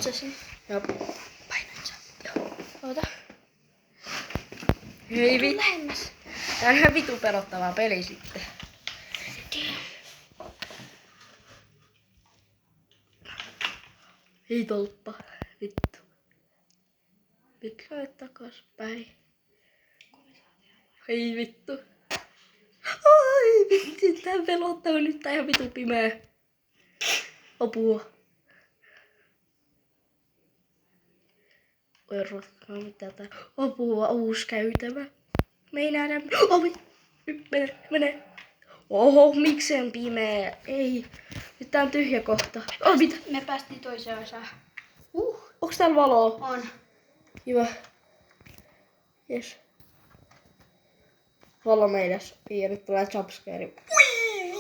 Painoit sä sen? Joo. Painoit sä? Joo. Oota. Hei Tuu vittu. lähemmäs. Tää on ihan vitu pelottava peli sitten. Ei tolppa. Vittu. Nyt lähet takas päin. Hei vittu. Ai vittu, tää pelottava nyt, tää ihan vitu pimeä. Apua. Erotkaa mitä tää. Apua, uusi käytävä. Me ei nähdä. Ovi. Nyt mene. Oho, miksei on pimeä? Ei. Nyt tää on tyhjä kohta. Oh, mitä? Me päästiin toiseen osaan. Onks täällä valoa? On. Hyvä. Jes. Valo meidäs. Ja nyt tulee jumpscare.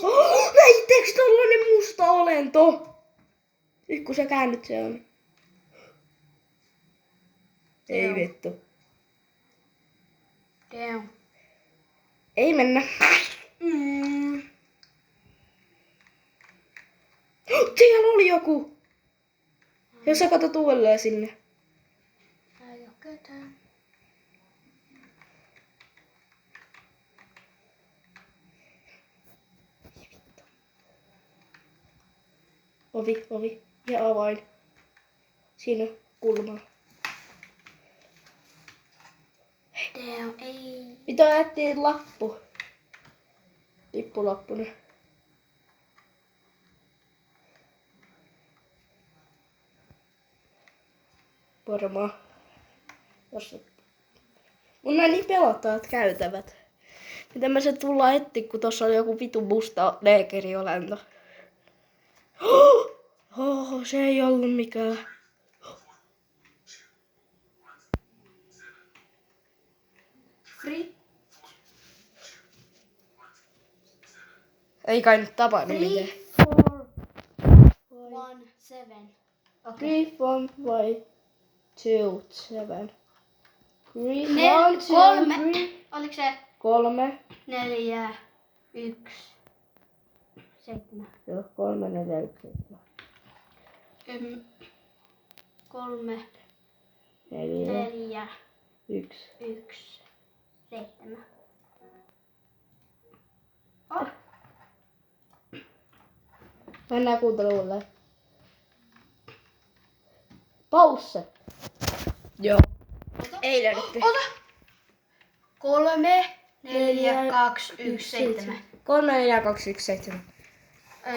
Oh, näittekö tollanen musta olento? Nyt kun sä käännyt se on. Ei Joo. vittu. Damn. Ei mennä. Siellä oli joku. Jos sä katot uudelleen sinne. Ei oo ketään. Ovi. Ja avain. Siinä on kulma. Damn, ei. Mitä jättiin lappu? Lippulappuna. Varmaan. Mun nää niin pelottavat käytävät. Miten me se tullaan etsiä, kun tossa on joku vitu musta neekeriolento. Se ei ollut mikään. Free. Ei kai nyt tapahdu mitään. 1, 7. 3, 1, 2, 7. 3, 1, kolme. 2, 3. Oliko se 3. 4, 1, 7? Joo, 3, 4, 1, 7. 3, 4, 4, 1. 1, 7. Mennään kuuntelemaan uudelleen. Pause. Joo. Ei löydetty. Ota! 3, 4, 2, 1, 7. 3, 4, 2, 1, 7.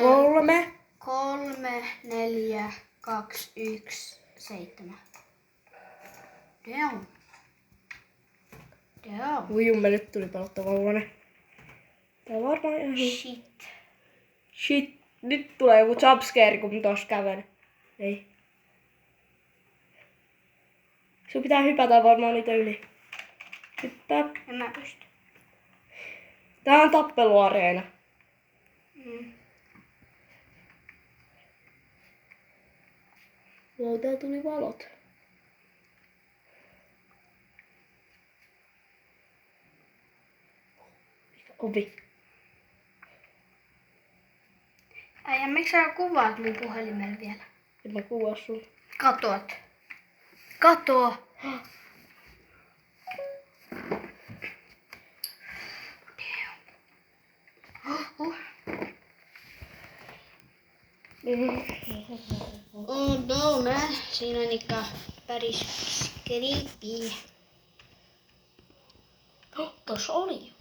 3. 3, 4, 2, 1, 7. Damn. Ujumme, nyt tuli pelottava huone. Tää on varmaan ihan Shit. Shit. Nyt tulee joku jumpscare, kun tossa käven. Ei. Sun pitää hypätä varmaan niitä yli. Hyppää. En mä pysty. Tää on tappeluareena. Wow, tää tuli valot. Ovi. Äijä, miksi sä kuvaat mun puhelimella vielä? En mä kuvaa sun. Katoat. Katoo. Oh no, man. Siinä on ikka päris creepy. Tossa oli.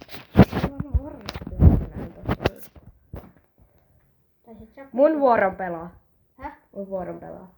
Mun vuoron pelaa. Häh? Mun vuoron pelaa.